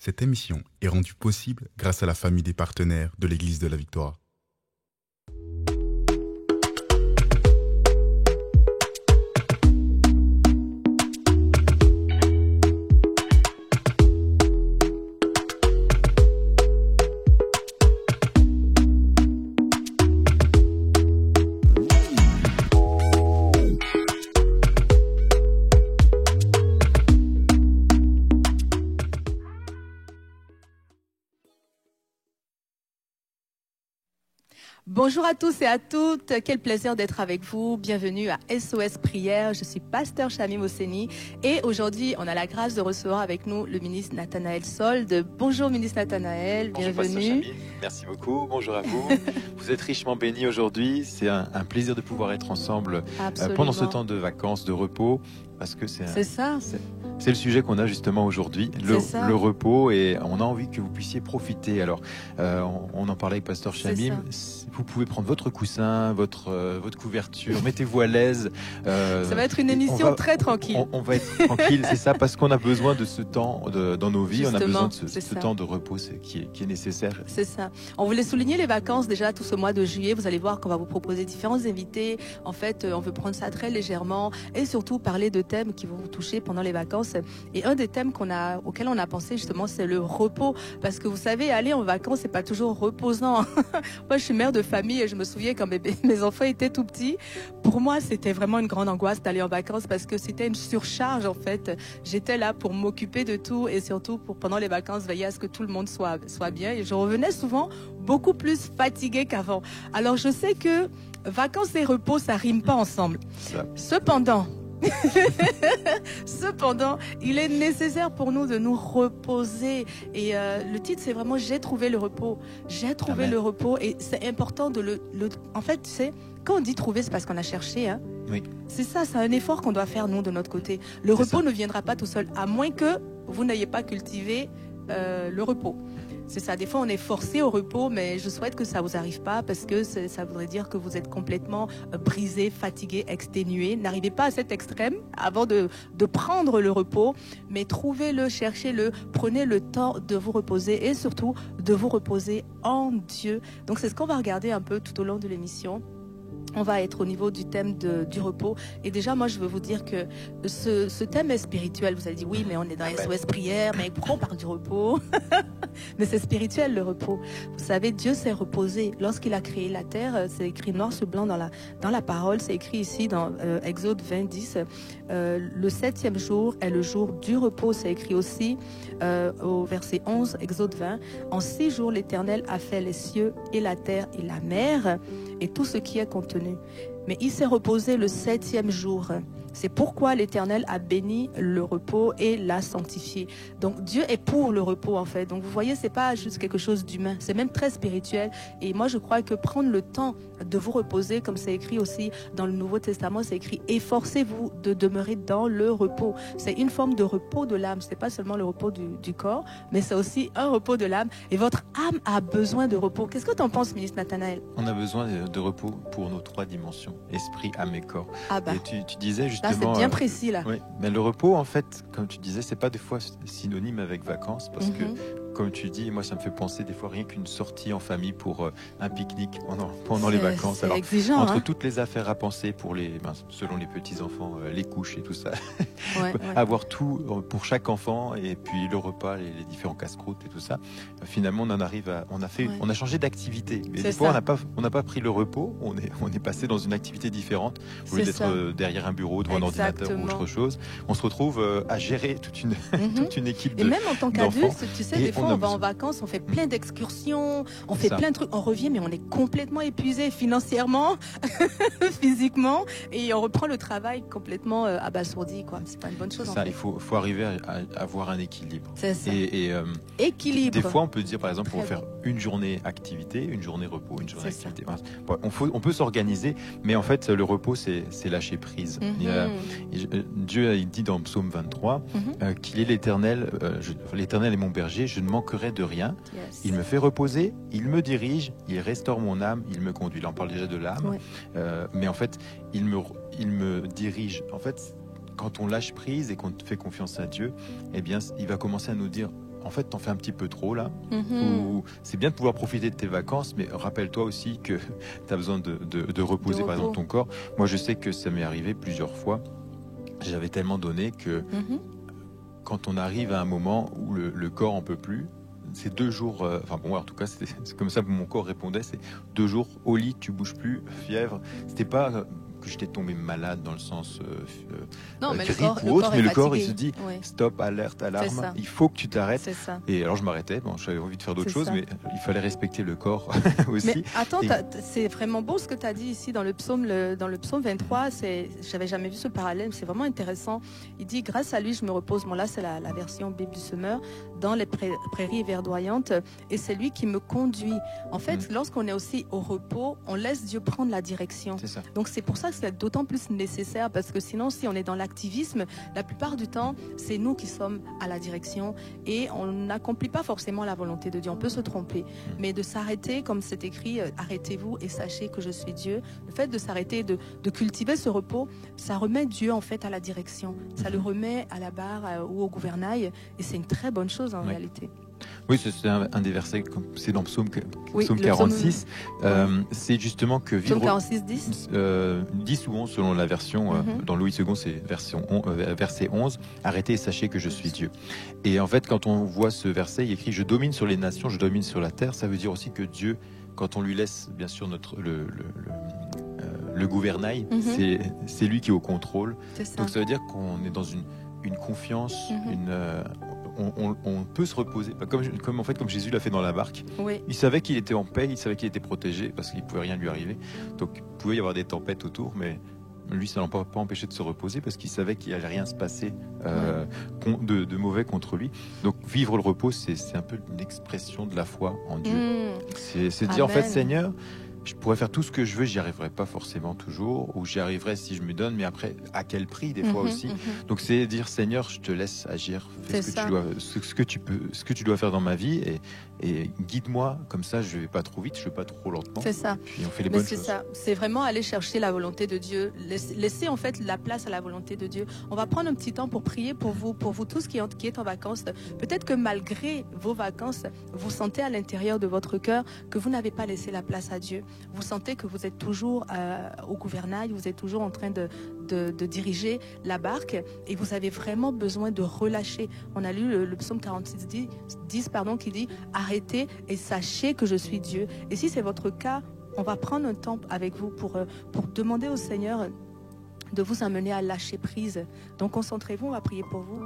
Cette émission est rendue possible grâce à la famille des partenaires de l'Église de la Victoire. Bonjour à tous et à toutes, quel plaisir d'être avec vous. Bienvenue à SOS Prière, je suis pasteur Chamim Oseni et aujourd'hui on a la grâce de recevoir avec nous le ministre Nathanaël Solde. Bonjour ministre Nathanaël, bonjour, bienvenue. Pasteur Chamim, merci beaucoup, bonjour à vous. Vous êtes richement bénis aujourd'hui, c'est un plaisir de pouvoir être ensemble pendant ce temps de vacances, de repos. Parce que c'est le sujet qu'on a justement aujourd'hui, le repos, et on a envie que vous puissiez profiter. Alors, on en parlait avec Pasteur Chamim. Vous pouvez prendre votre coussin, votre couverture, mettez-vous à l'aise. Ça va être une émission très tranquille. On va être tranquille, c'est ça, parce qu'on a besoin de ce temps dans nos vies. Justement, on a besoin de ce temps de repos qui est nécessaire. C'est ça. On voulait souligner les vacances déjà tout ce mois de juillet. Vous allez voir qu'on va vous proposer différents invités. En fait, on veut prendre ça très légèrement et surtout parler de thèmes qui vont vous toucher pendant les vacances. Et un des thèmes auxquels on a pensé justement, c'est le repos. Parce que vous savez, aller en vacances, c'est pas toujours reposant. Moi, je suis mère de famille et je me souviens quand mes enfants étaient tout petits. Pour moi, c'était vraiment une grande angoisse d'aller en vacances parce que c'était une surcharge en fait. J'étais là pour m'occuper de tout et surtout pour pendant les vacances veiller à ce que tout le monde soit bien. Et je revenais souvent beaucoup plus fatiguée qu'avant. Alors je sais que vacances et repos, ça rime pas ensemble. Cependant, il est nécessaire pour nous de nous reposer. Et le titre, c'est vraiment « J'ai trouvé le repos ». J'ai trouvé Amen. Le repos et c'est important de En fait, tu sais, quand on dit « trouver », c'est parce qu'on a cherché. Hein. Oui. C'est ça, c'est un effort qu'on doit faire, nous, de notre côté. Le repos ne viendra pas tout seul, à moins que vous n'ayez pas cultivé le repos. C'est ça, des fois on est forcé au repos, mais je souhaite que ça vous arrive pas parce que ça voudrait dire que vous êtes complètement brisé, fatigué, exténué. N'arrivez pas à cet extrême avant de prendre le repos, mais trouvez-le, cherchez-le, prenez le temps de vous reposer et surtout de vous reposer en Dieu. Donc c'est ce qu'on va regarder un peu tout au long de l'émission. On va être au niveau du thème du repos. Et déjà, moi, je veux vous dire que ce thème est spirituel. Vous allez dire, oui, mais on est dans SOS Prière, mais pourquoi on parle du repos? Mais c'est spirituel, le repos. Vous savez, Dieu s'est reposé. Lorsqu'il a créé la terre, c'est écrit noir sur blanc dans la parole. C'est écrit ici dans Exode 20, 10. Le 7e jour est le jour du repos. C'est écrit aussi au verset 11, Exode 20. En 6 jours, l'Éternel a fait les cieux et la terre et la mer et tout ce qui est contenu. Mais il s'est reposé le 7e jour. C'est pourquoi l'Éternel a béni le repos et l'a sanctifié. Donc Dieu est pour le repos en fait. Donc vous voyez, c'est pas juste quelque chose d'humain, c'est même très spirituel. Et moi je crois que prendre le temps de vous reposer, comme c'est écrit aussi dans le Nouveau Testament, c'est écrit « Efforcez-vous de demeurer dans le repos ». C'est une forme de repos de l'âme. C'est pas seulement le repos du corps, mais c'est aussi un repos de l'âme. Et votre âme a besoin de repos. Qu'est-ce que tu en penses, ministre Nathanaël? On a besoin de repos pour nos 3 dimensions, esprit, âme et corps. Ah bah. Et tu disais justement... Là, c'est bien précis, là. Oui, mais le repos, en fait, comme tu disais, c'est pas des fois synonyme avec vacances, parce que, comme tu dis, moi, ça me fait penser des fois rien qu'une sortie en famille pour un pique-nique pendant les vacances. C'est exigeant, entre toutes les affaires à penser pour selon les petits-enfants, les couches et tout ça, avoir tout pour chaque enfant, et puis le repas, les différents casse-croûtes et tout ça, finalement, on en arrive on a changé d'activité. Mais des fois, on n'a pas pris le repos, on est passé dans une activité différente, au lieu d'être derrière un bureau, devant un ordinateur ou autre chose. On se retrouve à gérer toute une équipe d'enfants. Et même en tant qu'adulte, tu sais, des fois, on va en vacances, on fait plein d'excursions, on fait plein de trucs, on revient, mais on est complètement épuisé financièrement, physiquement, et on reprend le travail complètement abasourdi, quoi. C'est pas une bonne chose. Il faut arriver à avoir un équilibre. C'est ça. Équilibre. Des fois, on peut dire, par exemple, on va faire une journée activité, une journée repos, une journée activité. On peut s'organiser, mais en fait, le repos, c'est lâcher prise. Dieu a dit dans Psaume 23 qu'il est l'Éternel. L'Éternel est mon berger, je ne manquerai de rien. Yes. Il me fait reposer, il me dirige, il restaure mon âme, il me conduit. Là, on parle déjà de l'âme, mais en fait, il me dirige. En fait, quand on lâche prise et qu'on fait confiance à Dieu, eh bien, il va commencer à nous dire en fait, t'en fais un petit peu trop là. Ou c'est bien de pouvoir profiter de tes vacances, mais rappelle-toi aussi que t'as besoin de reposer, par exemple, ton corps. Moi, je sais que ça m'est arrivé plusieurs fois. J'avais tellement donné que quand on arrive à un moment où le corps en peut plus, c'est 2 jours, enfin pour moi en tout cas, c'est comme ça que mon corps répondait, c'est 2 jours au lit, tu bouges plus, fièvre. C'était pas que j'étais tombé malade dans le sens grippe ou autre, mais le corps il se dit stop, alerte, alarme, il faut que tu t'arrêtes. Et alors je m'arrêtais, bon, j'avais envie de faire d'autres choses, mais il fallait respecter le corps aussi. Mais attends, c'est vraiment beau ce que tu as dit ici dans le psaume 23, j'avais jamais vu ce parallèle, c'est vraiment intéressant. Il dit grâce à lui je me repose, bon là c'est la version Bible du semeur, dans les prairies verdoyantes, et c'est lui qui me conduit. En fait, lorsqu'on est aussi au repos, on laisse Dieu prendre la direction. Donc c'est pour ça que c'est d'autant plus nécessaire, parce que sinon si on est dans l'activisme, la plupart du temps c'est nous qui sommes à la direction et on n'accomplit pas forcément la volonté de Dieu. On peut se tromper, mais de s'arrêter, comme c'est écrit, arrêtez-vous et sachez que je suis Dieu. Le fait de s'arrêter, de cultiver ce repos, ça remet Dieu en fait à la direction, ça le remet à la barre ou au gouvernail, et c'est une très bonne chose en réalité. Oui, c'est un des versets, c'est dans Psaume 46. C'est justement que vivre... Psaume 46, 10 10 ou 11 selon la version, dans Louis II, c'est verset 11. Arrêtez et sachez que je suis Dieu. Et en fait, quand on voit ce verset, il écrit « Je domine sur les nations, je domine sur la terre », ça veut dire aussi que Dieu, quand on lui laisse, bien sûr, le gouvernail, c'est lui qui est au contrôle. Donc ça veut dire qu'on est dans une confiance, on peut se reposer, comme Jésus l'a fait dans la barque. Il savait qu'il était en paix, il savait qu'il était protégé parce qu'il ne pouvait rien lui arriver. Donc il pouvait y avoir des tempêtes autour, mais lui, ça ne l'a pas empêché de se reposer parce qu'il savait qu'il n'allait rien se passer de mauvais contre lui. Donc vivre le repos, c'est un peu l'expression de la foi en Dieu. C'est dire en fait, Seigneur, je pourrais faire tout ce que je veux, j'y arriverai pas forcément toujours, ou j'y arriverai si je me donne, mais après, à quel prix des fois aussi. Donc c'est dire, Seigneur, je te laisse agir, fais ce que tu dois faire dans ma vie, et guide-moi, comme ça je vais pas trop vite, je vais pas trop lentement. C'est ça. Puis on fait les bonnes choses. C'est vraiment aller chercher la volonté de Dieu, laisser en fait la place à la volonté de Dieu. On va prendre un petit temps pour prier pour vous tous qui êtes en vacances. Peut-être que malgré vos vacances, vous sentez à l'intérieur de votre cœur que vous n'avez pas laissé la place à Dieu. Vous sentez que vous êtes toujours au gouvernail, vous êtes toujours en train de diriger la barque, et vous avez vraiment besoin de relâcher. On a lu le psaume 46, 10 qui dit « Arrêtez et sachez que je suis Dieu ». Et si c'est votre cas, on va prendre un temps avec vous pour demander au Seigneur de vous amener à lâcher prise. Donc concentrez-vous, on va prier pour vous.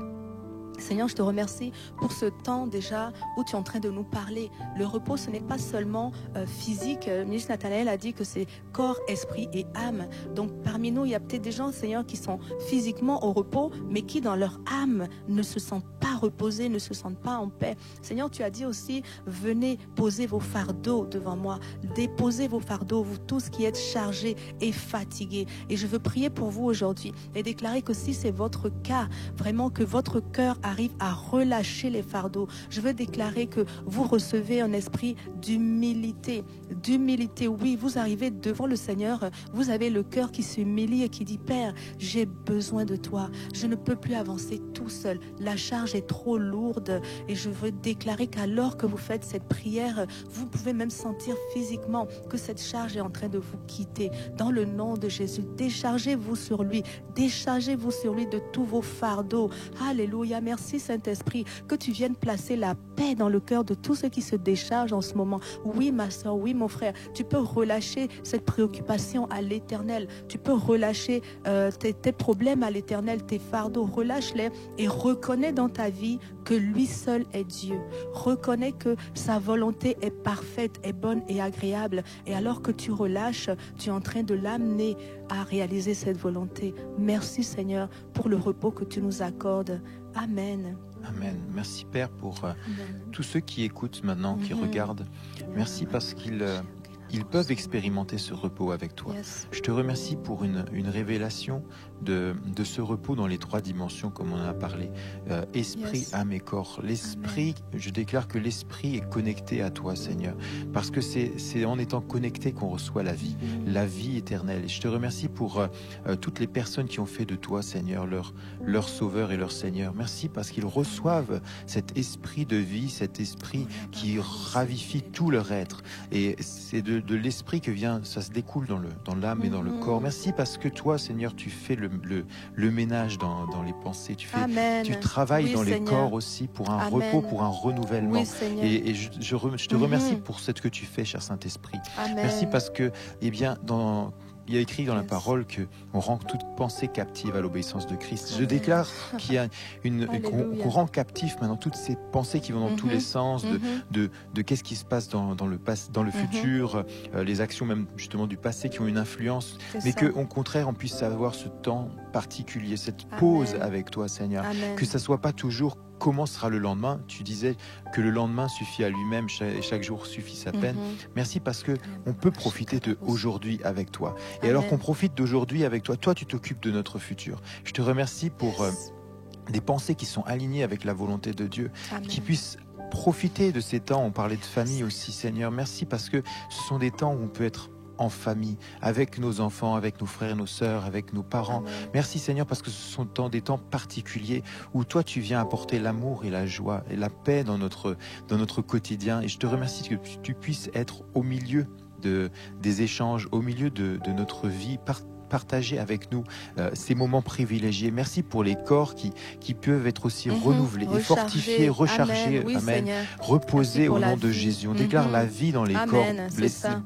Seigneur, je te remercie pour ce temps déjà où tu es en train de nous parler. Le repos, ce n'est pas seulement physique. Ministre Nathanaël a dit que c'est corps, esprit et âme. Donc parmi nous, il y a peut-être des gens, Seigneur, qui sont physiquement au repos, mais qui dans leur âme ne se sentent pas reposés, ne se sentent pas en paix. Seigneur, tu as dit aussi, venez poser vos fardeaux devant moi. Déposez vos fardeaux, vous tous qui êtes chargés et fatigués. Et je veux prier pour vous aujourd'hui et déclarer que si c'est votre cas, vraiment que votre cœur arrive à relâcher les fardeaux. Je veux déclarer que vous recevez un esprit d'humilité. D'humilité, oui, vous arrivez devant le Seigneur, vous avez le cœur qui s'humilie et qui dit, Père, j'ai besoin de toi. Je ne peux plus avancer tout seul. La charge est trop lourde, et je veux déclarer qu'alors que vous faites cette prière, vous pouvez même sentir physiquement que cette charge est en train de vous quitter. Dans le nom de Jésus, déchargez-vous sur lui. Déchargez-vous sur lui de tous vos fardeaux. Alléluia. Merci Saint-Esprit, que tu viennes placer la paix dans le cœur de tous ceux qui se déchargent en ce moment. Oui, ma soeur, oui, mon frère, tu peux relâcher cette préoccupation à l'Éternel. Tu peux relâcher tes problèmes à l'Éternel, tes fardeaux. Relâche-les et reconnais dans ta vie que lui seul est Dieu. Reconnais que sa volonté est parfaite, est bonne et agréable. Et alors que tu relâches, tu es en train de l'amener à réaliser cette volonté. Merci Seigneur pour le repos que tu nous accordes. Amen. Amen. Merci Père pour tous ceux qui écoutent maintenant, qui regardent. Merci parce qu'ils ils peuvent expérimenter ce repos avec toi. Yes. Je te remercie pour une révélation de ce repos dans les 3 dimensions, comme on en a parlé. Esprit, âme et corps. L'esprit, je déclare que l'esprit est connecté à toi, Seigneur. Parce que c'est en étant connecté qu'on reçoit la vie éternelle. Et je te remercie pour toutes les personnes qui ont fait de toi, Seigneur, leur sauveur et leur Seigneur. Merci parce qu'ils reçoivent cet esprit de vie, cet esprit qui ravifie tout leur être. Et c'est de l'esprit que vient, ça se découle dans l'âme et dans le corps. Merci parce que toi, Seigneur, tu fais le ménage dans les pensées. Tu travailles dans les corps aussi pour un repos, pour un renouvellement. Et je te remercie pour ce que tu fais, cher Saint-Esprit. Merci parce que, eh bien, il y a écrit dans la parole qu'on rend toute pensée captive à l'obéissance de Christ. Je déclare qu'il y a qu'on rend captif maintenant toutes ces pensées qui vont dans tous les sens, de qu'est-ce qui se passe dans le futur, les actions même justement du passé qui ont une influence, mais qu'au contraire on puisse avoir ce temps particulier, cette pause avec toi, Seigneur. Que ça soit pas toujours comment sera le lendemain. Tu disais que le lendemain suffit à lui-même, chaque jour suffit sa peine. Merci parce que on peut profiter de aujourd'hui avec toi. Et alors qu'on profite d'aujourd'hui avec toi, toi tu t'occupes de notre futur. Je te remercie pour des pensées qui sont alignées avec la volonté de Dieu, qui puissent profiter de ces temps. On parlait de famille aussi, Seigneur. Merci parce que ce sont des temps où on peut être en famille, avec nos enfants, avec nos frères et nos sœurs, avec nos parents. Merci Seigneur parce que ce sont des temps particuliers où toi tu viens apporter l'amour et la joie et la paix dans notre quotidien. Et je te remercie que tu puisses être au milieu des échanges, au milieu de notre vie, partager avec nous ces moments privilégiés. Merci pour les corps qui peuvent être aussi renouvelés et fortifiés, rechargés, reposés au nom de Jésus. On déclare la vie dans les corps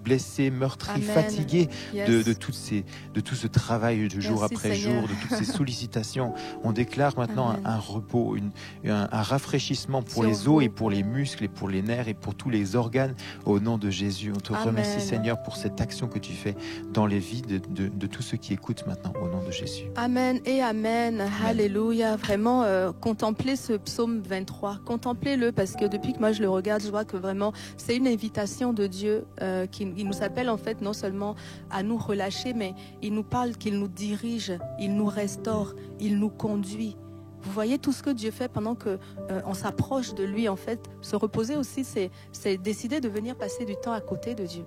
blessés, meurtris, fatigués de tout ce travail de jour après jour, de toutes ces sollicitations. On déclare maintenant un repos, un rafraîchissement pour les os et pour les muscles et pour les nerfs et pour tous les organes au nom de Jésus. On te remercie Seigneur pour cette action que tu fais dans les vies de tous ceux qui écoutent maintenant au nom de Jésus. Amen et amen. Alléluia. Vraiment, contemplez ce psaume 23. Contemplez-le parce que depuis que moi je le regarde, je vois que vraiment c'est une invitation de Dieu qui nous appelle en fait non seulement à nous relâcher, mais il nous parle qu'il nous dirige, il nous restaure, il nous conduit. Vous voyez tout ce que Dieu fait pendant que on s'approche de lui en fait. Se reposer aussi, c'est décider de venir passer du temps à côté de Dieu.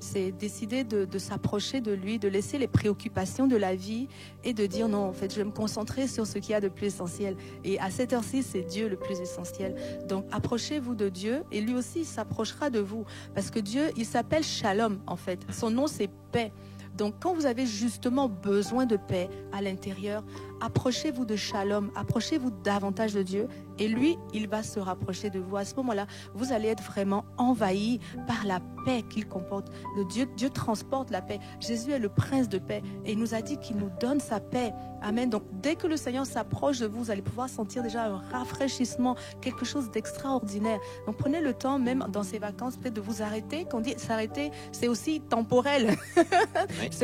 C'est décider de s'approcher de lui, de laisser les préoccupations de la vie et de dire non, en fait, je vais me concentrer sur ce qu'il y a de plus essentiel. Et à cette heure-ci, c'est Dieu le plus essentiel. Donc, approchez-vous de Dieu et lui aussi, il s'approchera de vous. Parce que Dieu, il s'appelle Shalom, en fait. Son nom, c'est paix. Donc, quand vous avez justement besoin de paix à l'intérieur, approchez-vous de Shalom, approchez-vous davantage de Dieu et lui, il va se rapprocher de vous. À ce moment-là, vous allez être vraiment envahi par la paix qu'il comporte. Dieu transporte la paix. Jésus est le prince de paix et il nous a dit qu'il nous donne sa paix. Amen. Donc, dès que le Seigneur s'approche de vous, vous allez pouvoir sentir déjà un rafraîchissement, quelque chose d'extraordinaire. Donc, prenez le temps, même dans ces vacances, peut-être de vous arrêter. Quand on dit s'arrêter, c'est aussi temporel.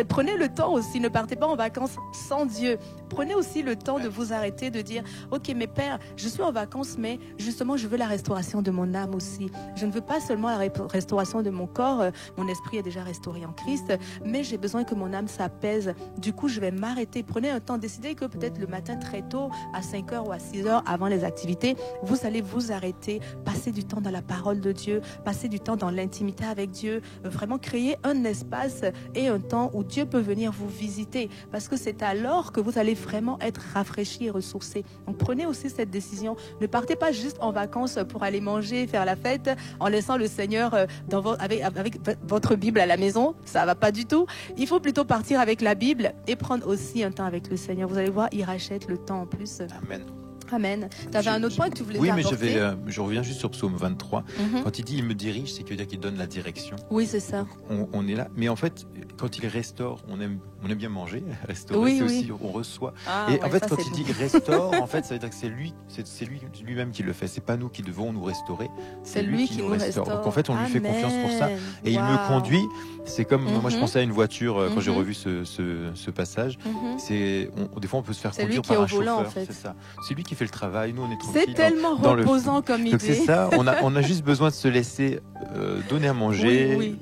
Prenez le temps aussi. Ne partez pas en vacances sans Dieu. Prenez aussi le temps de vous arrêter, de dire, ok, mais Père, je suis en vacances, mais justement, je veux la restauration de mon âme aussi. Je ne veux pas seulement la restauration de mon corps. Mon esprit est déjà restauré en Christ, mais j'ai besoin que mon âme s'apaise. Du coup, je vais m'arrêter. Prenez un temps, décidez que peut-être le matin très tôt, à 5h ou à 6h avant les activités, vous allez vous arrêter, passer du temps dans la parole de Dieu, passer du temps dans l'intimité avec Dieu, vraiment créer un espace et un temps où Dieu peut venir vous visiter, parce que c'est alors que vous allez vraiment être rafraîchi et ressourcé. Donc prenez aussi cette décision. Ne partez pas juste en vacances pour aller manger, faire la fête, en laissant le Seigneur avec votre Bible à la maison. Ça va pas du tout. Il faut plutôt partir avec la Bible et prendre aussi un temps avec le Seigneur. Vous allez voir, il rachète le temps en plus. Amen. Amen. Tu avais un autre point que tu voulais aborder? Oui, mais je reviens juste sur Psaume 23. Quand il dit « il me dirige », c'est que veut dire qu'il donne la direction. Oui, c'est ça. On est là. Mais en fait, quand il restaure, on aime on aime bien manger, restaurer, c'est aussi on reçoit. Et en fait, quand il dit restaure, en fait, ça veut dire que c'est lui-même qui le fait. C'est pas nous qui devons nous restaurer. C'est lui qui nous restaure. Donc en fait, on lui fait confiance pour ça. Et il me conduit. C'est comme moi, je pensais à une voiture quand j'ai revu ce passage. Des fois, on peut se faire conduire par un chauffeur. En fait. C'est ça. C'est lui qui fait le travail. Nous, on est tranquille. C'est tellement reposant comme idée. Donc c'est ça. On a juste besoin de se laisser donner à manger,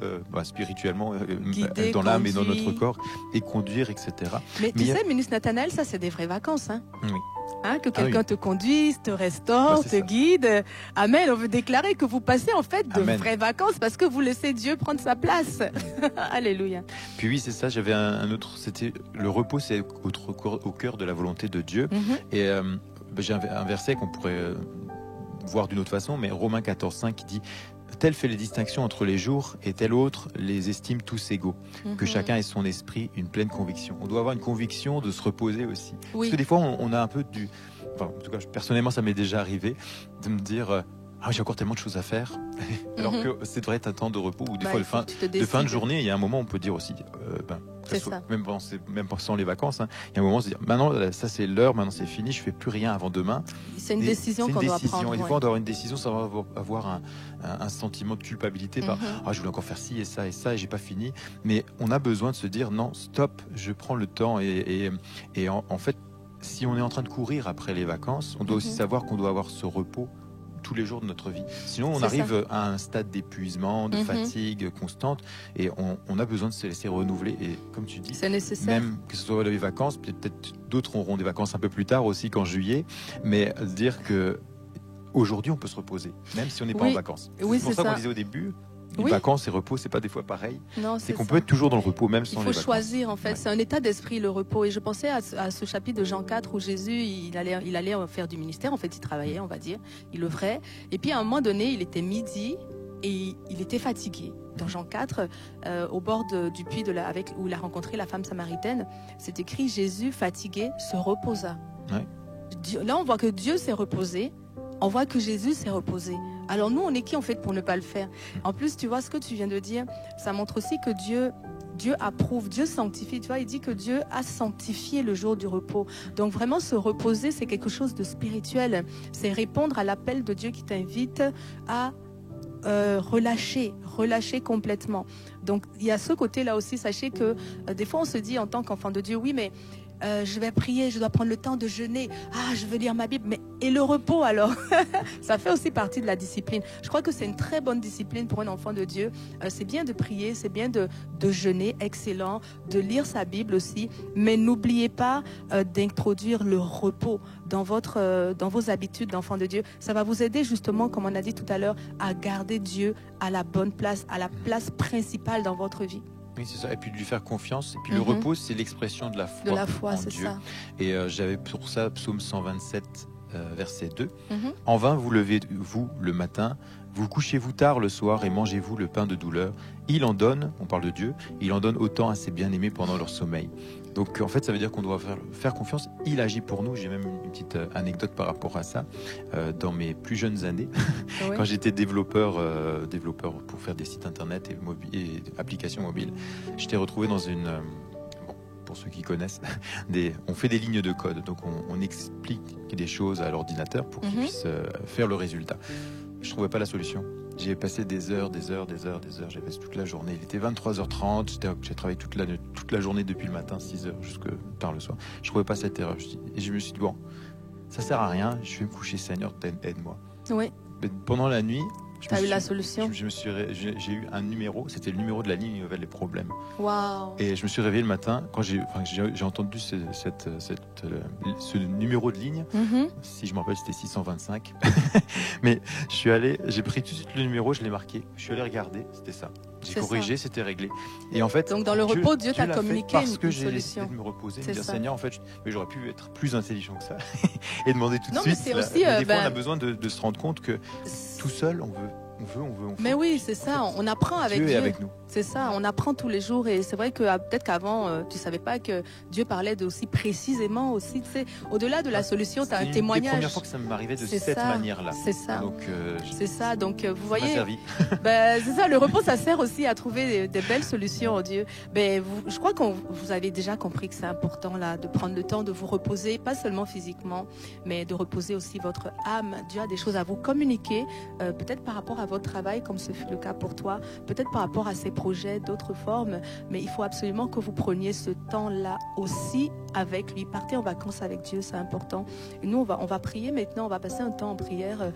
spirituellement, guider, dans l'âme et dans notre corps, et conduire, etc. Mais tu sais, ministre Nathanaël, ça c'est des vraies vacances. Hein. Oui. Hein, que quelqu'un te conduise, te restaure, te guide. Amen. On veut déclarer que vous passez en fait de vraies vacances parce que vous laissez Dieu prendre sa place. Alléluia. Puis oui, c'est ça. J'avais un autre. C'était le repos, c'est au cœur de la volonté de Dieu. Et j'ai un verset qu'on pourrait voir d'une autre façon, mais Romains 14,5 qui dit: tel fait les distinctions entre les jours et tel autre les estime tous égaux. Que chacun ait son esprit, une pleine conviction. On doit avoir une conviction de se reposer aussi. Parce que des fois, on a un peu du... Enfin, en tout cas, personnellement, ça m'est déjà arrivé de me dire... j'ai encore tellement de choses à faire. Alors que c'est devrait être un temps de repos. Ou des fois, de fin de journée, il y a un moment où on peut dire aussi... même sans les vacances, hein, il y a un moment où on se dit maintenant ça c'est l'heure, maintenant c'est fini, je fais plus rien avant demain. C'est une décision qu'on doit prendre. Et des fois on doit avoir une décision sans avoir un sentiment de culpabilité par je voulais encore faire ci et ça et j'ai pas fini. Mais on a besoin de se dire non, stop, je prends le temps et en fait si on est en train de courir après les vacances, on doit aussi savoir qu'on doit avoir ce repos tous les jours de notre vie. Sinon, on arrive à un stade d'épuisement, de fatigue constante, et on a besoin de se laisser renouveler. Et comme tu dis, c'est nécessaire. Même que ce soit les vacances, peut-être d'autres auront des vacances un peu plus tard aussi qu'en juillet, mais dire que aujourd'hui, on peut se reposer, même si on n'est pas en vacances. C'est pour ça qu'on disait au début. Les vacances et repos, c'est pas des fois pareil. C'est qu'on peut être toujours dans le repos, même sans les vacances. Il faut choisir, en fait. C'est un état d'esprit, le repos. Et je pensais à ce chapitre de Jean 4 où Jésus, il allait faire du ministère. En fait, il travaillait, on va dire. Il œuvrait. Et puis, à un moment donné, il était midi et il était fatigué. Dans Jean 4, au bord du puits où il a rencontré la femme samaritaine, c'est écrit: Jésus, fatigué, se reposa. Là, on voit que Dieu s'est reposé. On voit que Jésus s'est reposé. Alors nous, on est qui en fait pour ne pas le faire? En plus, tu vois ce que tu viens de dire, ça montre aussi que Dieu approuve, Dieu sanctifie. Tu vois, il dit que Dieu a sanctifié le jour du repos. Donc vraiment, se reposer, c'est quelque chose de spirituel. C'est répondre à l'appel de Dieu qui t'invite à relâcher complètement. Donc il y a ce côté-là aussi. Sachez que des fois, on se dit en tant qu'enfant de Dieu, oui, mais je vais prier, je dois prendre le temps de jeûner. Je veux lire ma Bible. Mais et le repos alors? Ça fait aussi partie de la discipline. Je crois que c'est une très bonne discipline pour un enfant de Dieu. C'est bien de prier, c'est bien de jeûner, excellent, de lire sa Bible aussi. Mais n'oubliez pas d'introduire le repos dans vos habitudes d'enfant de Dieu. Ça va vous aider justement, comme on a dit tout à l'heure, à garder Dieu à la bonne place, à la place principale dans votre vie. Oui, c'est ça. Et puis de lui faire confiance. Et puis le repos, c'est l'expression de la foi. De la foi, c'est Dieu. ça. Et j'avais pour ça Psaume 127, verset 2. En vain vous levez-vous le matin, vous couchez-vous tard le soir et mangez-vous le pain de douleur. Il en donne, on parle de Dieu, il en donne autant à ses bien-aimés pendant leur sommeil. Donc en fait, ça veut dire qu'on doit faire confiance. Il agit pour nous. J'ai même une petite anecdote par rapport à ça. Dans mes plus jeunes années, quand j'étais développeur pour faire des sites internet et applications mobiles, j'étais retrouvé dans une... pour ceux qui connaissent, on fait des lignes de code. Donc on explique des choses à l'ordinateur pour qu'il puisse faire le résultat. Je trouvais pas la solution. J'ai passé des heures. J'ai passé toute la journée. Il était 23h30. J'ai travaillé toute la journée depuis le matin, 6h jusque tard le soir. Je trouvais pas cette erreur. Et je me suis dit, bon, ça sert à rien. Je vais me coucher, Seigneur, aide-moi. Oui. Mais pendant la nuit, T'as eu la solution? J'ai eu un numéro, c'était le numéro de la ligne où il y avait les problèmes. Waouh! Et je me suis réveillé le matin, quand j'ai entendu ce numéro de ligne, si je me rappelle c'était 625, mais j'ai pris tout de suite le numéro, je l'ai marqué, je suis allé regarder, c'était ça. J'ai corrigé, c'était réglé. Et en fait, donc dans le repos, Dieu t'a communiqué une solution. Parce que j'ai décidé de me reposer, me dire Seigneur, en fait, mais j'aurais pu être plus intelligent que ça et demander tout de suite. Mais c'est aussi, des fois, on a besoin de se rendre compte que tout seul, on veut on Mais oui, c'est ça. On apprend avec Dieu. Dieu est avec nous. C'est ça, on apprend tous les jours et c'est vrai que peut-être qu'avant, tu savais pas que Dieu parlait de aussi précisément aussi, tu sais, au-delà de la solution, tu as un témoignage. C'est la première fois que ça m'arrivait de cette manière-là. C'est ça. Donc, c'est ça. Donc, vous voyez, ben, c'est ça, le repos, ça sert aussi à trouver des belles solutions en Dieu. Ben, je crois que vous avez déjà compris que c'est important là, de prendre le temps de vous reposer, pas seulement physiquement, mais de reposer aussi votre âme. Dieu a des choses à vous communiquer, peut-être par rapport à votre travail, comme ce fut le cas pour toi, peut-être par rapport à ses projets, d'autres formes, mais il faut absolument que vous preniez ce temps-là aussi avec lui. Partez en vacances avec Dieu, c'est important. Et nous, on va prier maintenant, on va passer un temps en prière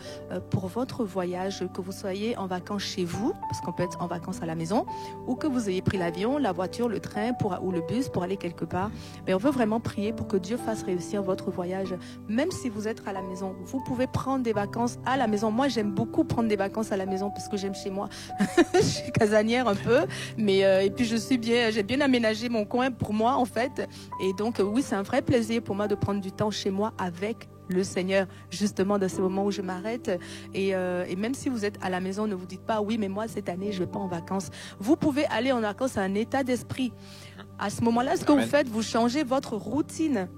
pour votre voyage, que vous soyez en vacances chez vous, parce qu'on peut être en vacances à la maison, ou que vous ayez pris l'avion, la voiture, le train ou le bus pour aller quelque part. Mais on veut vraiment prier pour que Dieu fasse réussir votre voyage, même si vous êtes à la maison. Vous pouvez prendre des vacances à la maison. Moi, j'aime beaucoup prendre des vacances à la maison parce que j'aime chez moi. Je suis casanière un peu, mais et puis j'ai bien aménagé mon coin pour moi en fait. Et donc oui, c'est un vrai plaisir pour moi de prendre du temps chez moi avec le Seigneur, justement dans ces moments où je m'arrête. Et même si vous êtes à la maison, ne vous dites pas oui, mais moi cette année je vais pas en vacances. Vous pouvez aller en vacances à un état d'esprit. À ce moment-là, ce que vous faites, vous changez votre routine.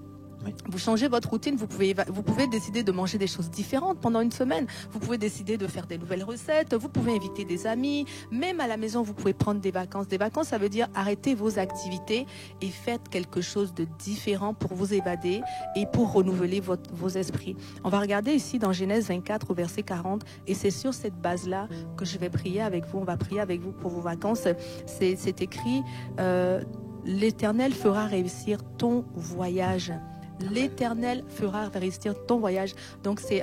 Vous changez votre routine, vous pouvez décider de manger des choses différentes pendant une semaine. Vous pouvez décider de faire des nouvelles recettes. Vous pouvez inviter des amis. Même à la maison, vous pouvez prendre des vacances. Des vacances, ça veut dire arrêter vos activités et faites quelque chose de différent pour vous évader et pour renouveler vos esprits. On va regarder ici dans Genèse 24 au verset 40 et c'est sur cette base-là que je vais prier avec vous. On va prier avec vous pour vos vacances. C'est écrit, l'Éternel fera réussir ton voyage. L'Éternel fera réussir ton voyage. Donc c'est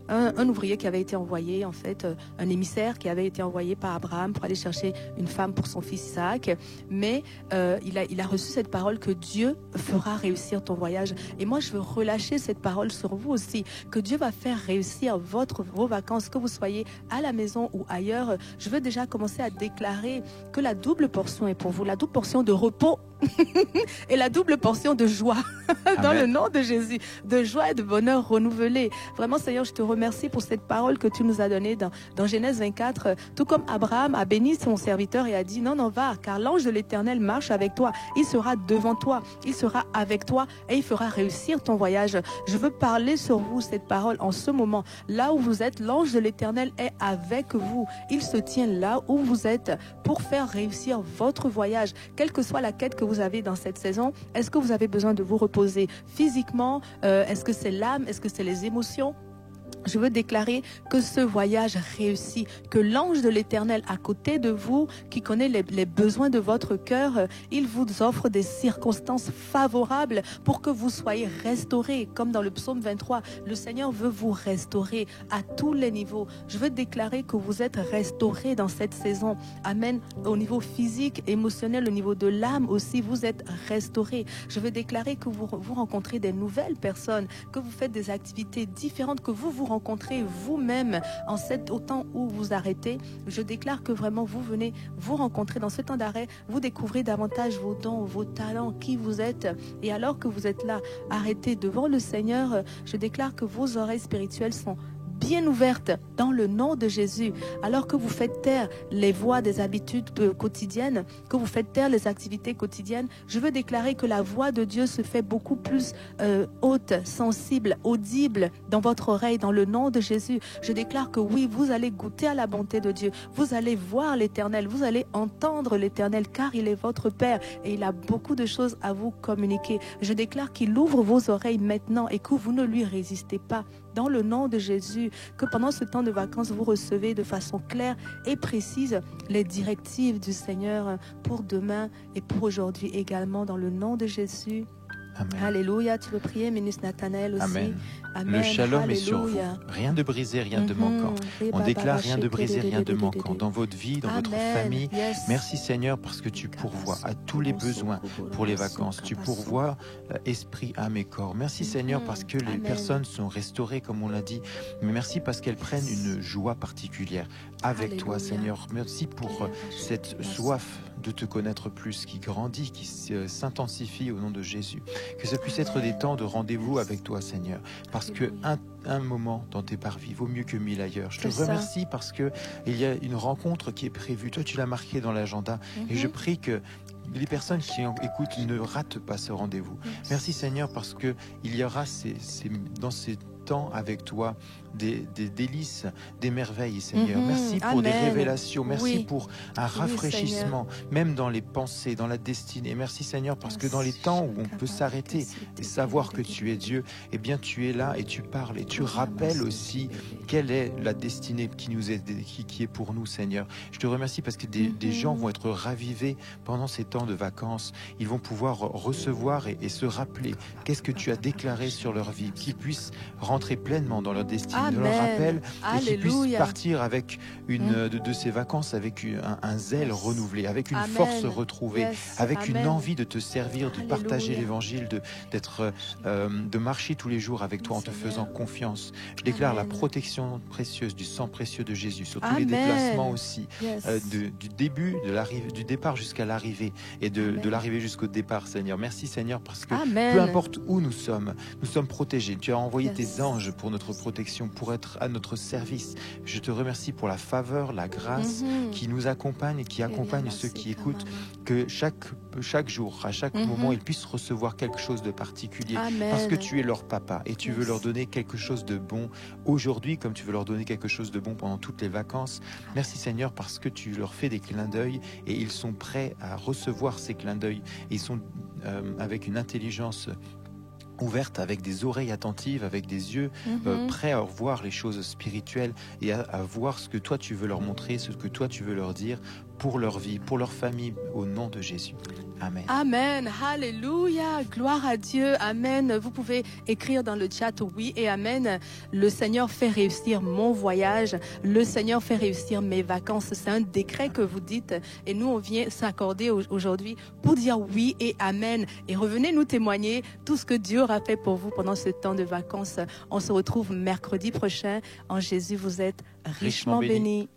un ouvrier qui avait été envoyé, en fait, un émissaire qui avait été envoyé par Abraham pour aller chercher une femme pour son fils Isaac. Mais il a reçu cette parole que Dieu fera réussir ton voyage. Et moi, je veux relâcher cette parole sur vous aussi, que Dieu va faire réussir vos vacances, que vous soyez à la maison ou ailleurs. Je veux déjà commencer à déclarer que la double portion est pour vous, la double portion de repos et la double portion de joie dans le nom de Jésus, de joie et de bonheur renouvelé. Vraiment, Seigneur, je te remercie pour cette parole que tu nous as donnée dans Genèse 24. Tout comme Abraham a béni son serviteur et a dit non, va, car l'ange de l'Éternel marche avec toi. Il sera devant toi, il sera avec toi et il fera réussir ton voyage. Je veux parler sur vous cette parole en ce moment. Là où vous êtes, l'ange de l'Éternel est avec vous. Il se tient là où vous êtes pour faire réussir votre voyage, quelle que soit la quête que vous avez dans cette saison. Est-ce que vous avez besoin de vous reposer physiquement? Est-ce que c'est l'âme? Est-ce que c'est les émotions? Je veux déclarer que ce voyage réussit, que l'ange de l'Éternel à côté de vous, qui connaît les besoins de votre cœur, il vous offre des circonstances favorables pour que vous soyez restaurés. Comme dans le psaume 23, le Seigneur veut vous restaurer à tous les niveaux. Je veux déclarer que vous êtes restaurés dans cette saison. Amen. Au niveau physique, émotionnel, au niveau de l'âme aussi, vous êtes restaurés. Je veux déclarer que vous rencontrez des nouvelles personnes, que vous faites des activités différentes, que vous rencontrez vous-même au temps où vous arrêtez. Je déclare que vraiment vous venez vous rencontrer dans ce temps d'arrêt, vous découvrez davantage vos dons, vos talents, qui vous êtes. Et alors que vous êtes là, arrêtés devant le Seigneur, je déclare que vos oreilles spirituelles sont bien ouverte dans le nom de Jésus. Alors que vous faites taire les voix des habitudes quotidiennes, que vous faites taire les activités quotidiennes, je veux déclarer que la voix de Dieu se fait beaucoup plus haute, sensible, audible dans votre oreille, dans le nom de Jésus. Je déclare que oui, vous allez goûter à la bonté de Dieu, vous allez voir l'Éternel, vous allez entendre l'Éternel, car il est votre Père et il a beaucoup de choses à vous communiquer. Je déclare qu'il ouvre vos oreilles maintenant et que vous ne lui résistez pas. Dans le nom de Jésus, que pendant ce temps de vacances, vous recevez de façon claire et précise les directives du Seigneur pour demain et pour aujourd'hui également, dans le nom de Jésus. Amen. Alléluia. Tu veux prier, ministre Nathanaël aussi? Amen. Amen. Le shalom Alléluia. Est sur vous. Rien de brisé, rien de manquant. On déclare rien de brisé, rien de manquant dans votre vie, dans votre famille. Yes. Merci Seigneur parce que tu pourvois à tous les besoins pour les vacances. Tu pourvois esprit, âme et corps. Merci Seigneur parce que les personnes sont restaurées comme on l'a dit. Mais merci parce qu'elles prennent une joie particulière avec toi Seigneur. Merci pour cette soif de te connaître plus, qui grandit, qui s'intensifie au nom de Jésus. Que ça puisse être des temps de rendez-vous avec toi, Seigneur, parce que un moment dans tes parvis vaut mieux que 1000 ailleurs. Je te remercie parce que il y a une rencontre qui est prévue. Toi, tu l'as marqué dans l'agenda, et je prie que les personnes qui écoutent ne ratent pas ce rendez-vous. Merci Seigneur, parce que il y aura dans ces temps avec toi des délices, des merveilles, Seigneur. Merci pour des révélations, merci pour un rafraîchissement, même dans les pensées, dans la destinée. Merci Seigneur, parce que dans les temps où on peut s'arrêter et savoir que tu es Dieu, eh bien tu es là et tu parles et tu rappelles aussi quelle est la destinée qui est pour nous, Seigneur. Je te remercie parce que des gens vont être ravivés pendant ces temps de vacances. Ils vont pouvoir recevoir et se rappeler qu'est-ce que tu as déclaré sur leur vie, qu'ils puissent rentrer pleinement dans leur destinée, de leur rappel, et qu'ils puissent partir avec de ces vacances avec un zèle renouvelé, avec une force retrouvée, avec une envie de te servir, de partager l'évangile, de marcher tous les jours avec toi en te faisant confiance. Je déclare la protection précieuse du sang précieux de Jésus sur tous les déplacements aussi, du départ jusqu'à l'arrivée et de l'arrivée jusqu'au départ, Seigneur. Merci Seigneur, parce que peu importe où nous sommes protégés. Tu as envoyé tes anges pour notre protection, pour être à notre service. Je te remercie pour la faveur, la grâce qui nous accompagne et qui accompagne ceux qui écoutent, que chaque jour, à chaque moment, ils puissent recevoir quelque chose de particulier, parce que tu es leur papa et tu veux leur donner quelque chose de bon aujourd'hui, comme tu veux leur donner quelque chose de bon pendant toutes les vacances. Merci Seigneur, parce que tu leur fais des clins d'œil et ils sont prêts à recevoir ces clins d'œil. Ils sont avec une intelligence ouverte, avec des oreilles attentives, avec des yeux prêts à voir les choses spirituelles et à voir ce que toi tu veux leur montrer, ce que toi tu veux leur dire pour leur vie, pour leur famille, au nom de Jésus. Amen. Amen. Alléluia. Gloire à Dieu. Amen. Vous pouvez écrire dans le chat oui et amen. Le Seigneur fait réussir mon voyage. Le Seigneur fait réussir mes vacances. C'est un décret que vous dites. Et nous, on vient s'accorder aujourd'hui pour dire oui et amen. Et revenez nous témoigner tout ce que Dieu aura fait pour vous pendant ce temps de vacances. On se retrouve mercredi prochain. En Jésus, vous êtes richement bénis.